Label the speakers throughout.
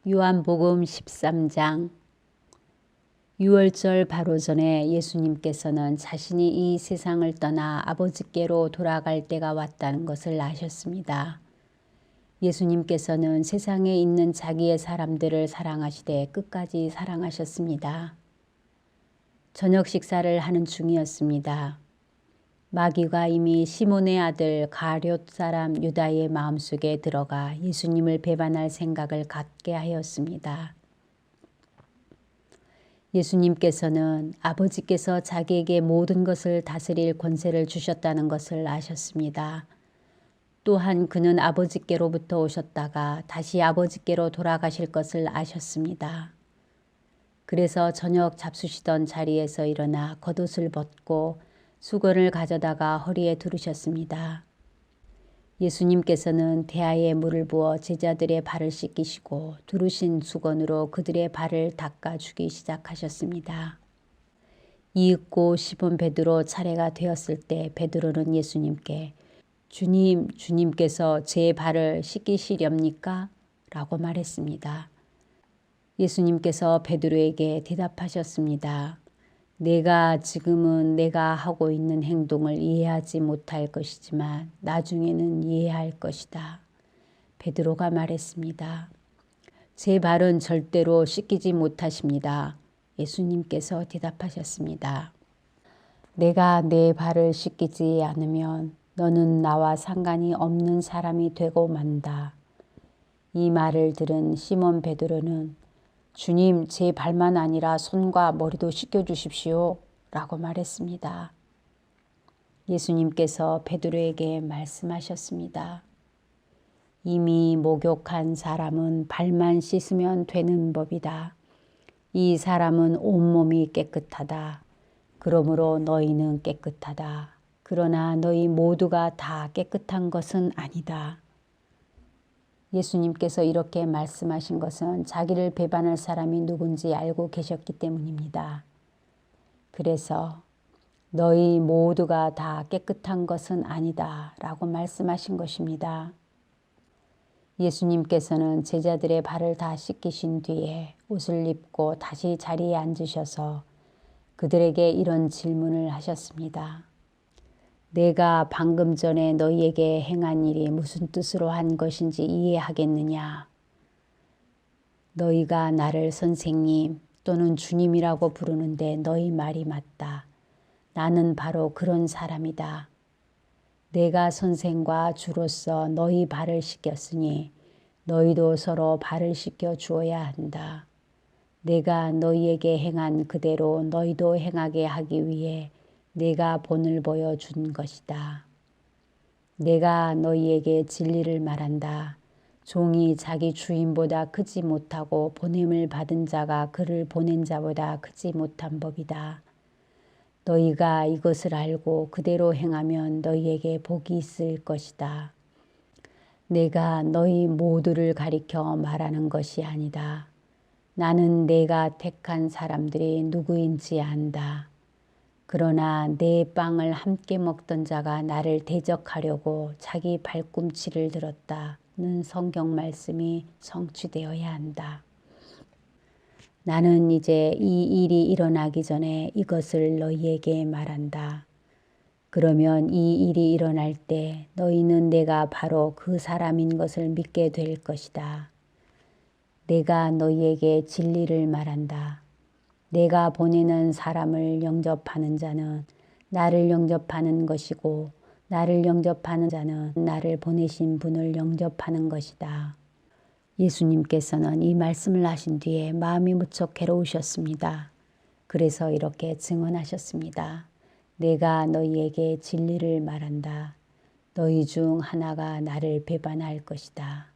Speaker 1: 요한복음 13장. 유월절 바로 전에 예수님께서는 자신이 이 세상을 떠나 아버지께로 돌아갈 때가 왔다는 것을 아셨습니다. 예수님께서는 세상에 있는 자기의 사람들을 사랑하시되 끝까지 사랑하셨습니다. 저녁 식사를 하는 중이었습니다. 마귀가 이미 시몬의 아들 가룟 사람 유다의 마음속에 들어가 예수님을 배반할 생각을 갖게 하였습니다. 예수님께서는 아버지께서 자기에게 모든 것을 다스릴 권세를 주셨다는 것을 아셨습니다. 또한 그는 아버지께로부터 오셨다가 다시 아버지께로 돌아가실 것을 아셨습니다. 그래서 저녁 잡수시던 자리에서 일어나 겉옷을 벗고 수건을 가져다가 허리에 두르셨습니다. 예수님께서는 대야에 물을 부어 제자들의 발을 씻기시고 두르신 수건으로 그들의 발을 닦아주기 시작하셨습니다. 이윽고 시몬 베드로 차례가 되었을 때 베드로는 예수님께 주님께서 제 발을 씻기시렵니까? 라고 말했습니다. 예수님께서 베드로에게 대답하셨습니다. 지금은 내가 하고 있는 행동을 이해하지 못할 것이지만 나중에는 이해할 것이다. 베드로가 말했습니다. 제 발은 절대로 씻기지 못하십니다. 예수님께서 대답하셨습니다. 내가 내 발을 씻기지 않으면 너는 나와 상관이 없는 사람이 되고 만다. 이 말을 들은 시몬 베드로는 주님, 제 발만 아니라 손과 머리도 씻겨주십시오 라고 말했습니다. 예수님께서 베드로에게 말씀하셨습니다. 이미 목욕한 사람은 발만 씻으면 되는 법이다. 이 사람은 온몸이 깨끗하다. 그러므로 너희는 깨끗하다. 그러나 너희 모두가 다 깨끗한 것은 아니다. 예수님께서 이렇게 말씀하신 것은 자기를 배반할 사람이 누군지 알고 계셨기 때문입니다. 그래서 너희 모두가 다 깨끗한 것은 아니다 라고 말씀하신 것입니다. 예수님께서는 제자들의 발을 다 씻기신 뒤에 옷을 입고 다시 자리에 앉으셔서 그들에게 이런 질문을 하셨습니다. 내가 방금 전에 너희에게 행한 일이 무슨 뜻으로 한 것인지 이해하겠느냐? 너희가 나를 선생님 또는 주님이라고 부르는데 너희 말이 맞다. 나는 바로 그런 사람이다. 내가 선생과 주로서 너희 발을 씻겼으니 너희도 서로 발을 씻겨 주어야 한다. 내가 너희에게 행한 그대로 너희도 행하게 하기 위해 내가 본을 보여준 것이다. 내가 너희에게 진리를 말한다. 종이 자기 주인보다 크지 못하고 보냄을 받은 자가 그를 보낸 자보다 크지 못한 법이다. 너희가 이것을 알고 그대로 행하면 너희에게 복이 있을 것이다. 내가 너희 모두를 가리켜 말하는 것이 아니다. 나는 내가 택한 사람들이 누구인지 안다. 그러나 내 빵을 함께 먹던 자가 나를 대적하려고 자기 발꿈치를 들었다는 성경 말씀이 성취되어야 한다. 나는 이제 이 일이 일어나기 전에 이것을 너희에게 말한다. 그러면 이 일이 일어날 때 너희는 내가 바로 그 사람인 것을 믿게 될 것이다. 내가 너희에게 진리를 말한다. 내가 보내는 사람을 영접하는 자는 나를 영접하는 것이고 나를 영접하는 자는 나를 보내신 분을 영접하는 것이다. 예수님께서는 이 말씀을 하신 뒤에 마음이 무척 괴로우셨습니다. 그래서 이렇게 증언하셨습니다. 내가 너희에게 진리를 말한다. 너희 중 하나가 나를 배반할 것이다.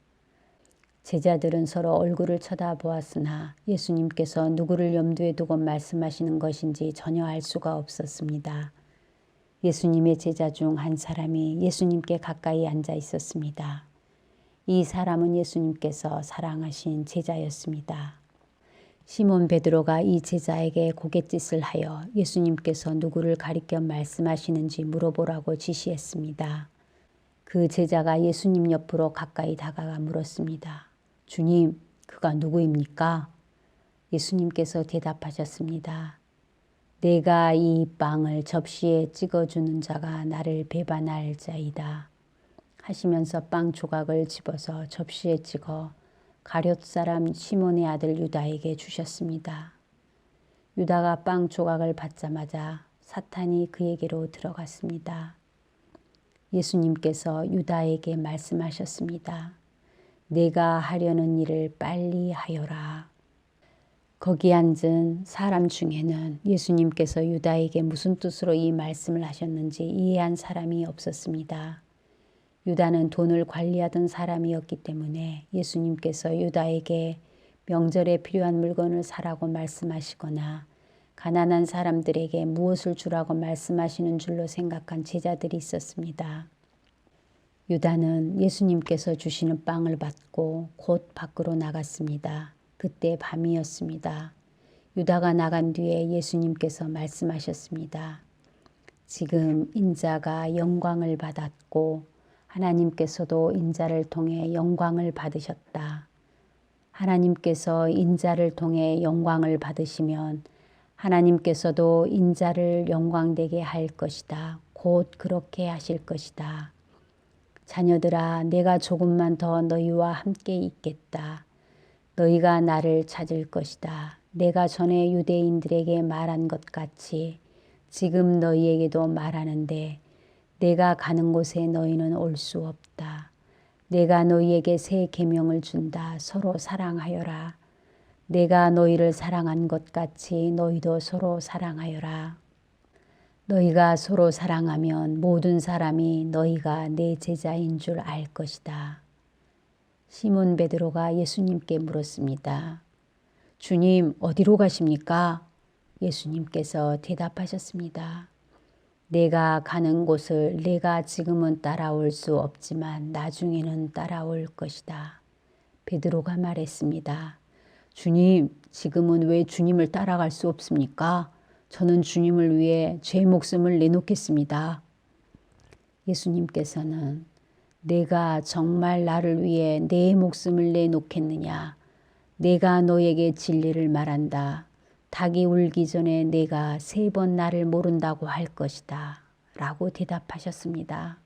Speaker 1: 제자들은 서로 얼굴을 쳐다보았으나 예수님께서 누구를 염두에 두고 말씀하시는 것인지 전혀 알 수가 없었습니다. 예수님의 제자 중 한 사람이 예수님께 가까이 앉아 있었습니다. 이 사람은 예수님께서 사랑하신 제자였습니다. 시몬 베드로가 이 제자에게 고갯짓을 하여 예수님께서 누구를 가리켜 말씀하시는지 물어보라고 지시했습니다. 그 제자가 예수님 옆으로 가까이 다가가 물었습니다. 주님, 그가 누구입니까? 예수님께서 대답하셨습니다. 내가 이 빵을 접시에 찍어주는 자가 나를 배반할 자이다. 하시면서 빵 조각을 집어서 접시에 찍어 가룟 사람 시몬의 아들 유다에게 주셨습니다. 유다가 빵 조각을 받자마자 사탄이 그에게로 들어갔습니다. 예수님께서 유다에게 말씀하셨습니다. 내가 하려는 일을 빨리 하여라. 거기 앉은 사람 중에는 예수님께서 유다에게 무슨 뜻으로 이 말씀을 하셨는지 이해한 사람이 없었습니다. 유다는 돈을 관리하던 사람이었기 때문에 예수님께서 유다에게 명절에 필요한 물건을 사라고 말씀하시거나 가난한 사람들에게 무엇을 주라고 말씀하시는 줄로 생각한 제자들이 있었습니다. 유다는 예수님께서 주시는 빵을 받고 곧 밖으로 나갔습니다. 그때 밤이었습니다. 유다가 나간 뒤에 예수님께서 말씀하셨습니다. 지금 인자가 영광을 받았고 하나님께서도 인자를 통해 영광을 받으셨다. 하나님께서 인자를 통해 영광을 받으시면 하나님께서도 인자를 영광되게 할 것이다. 곧 그렇게 하실 것이다. 자녀들아, 내가 조금만 더 너희와 함께 있겠다. 너희가 나를 찾을 것이다. 내가 전에 유대인들에게 말한 것 같이 지금 너희에게도 말하는데 내가 가는 곳에 너희는 올 수 없다. 내가 너희에게 새 계명을 준다. 서로 사랑하여라. 내가 너희를 사랑한 것 같이 너희도 서로 사랑하여라. 너희가 서로 사랑하면 모든 사람이 너희가 내 제자인 줄 알 것이다. 시몬 베드로가 예수님께 물었습니다. 주님, 어디로 가십니까? 예수님께서 대답하셨습니다. 내가 가는 곳을 내가 지금은 따라올 수 없지만 나중에는 따라올 것이다. 베드로가 말했습니다. 주님, 지금은 왜 주님을 따라갈 수 없습니까? 저는 주님을 위해 제 목숨을 내놓겠습니다. 예수님께서는 내가 정말 나를 위해 내 목숨을 내놓겠느냐? 내가 너에게 진리를 말한다. 닭이 울기 전에 내가 3번 나를 모른다고 할 것이다. 라고 대답하셨습니다.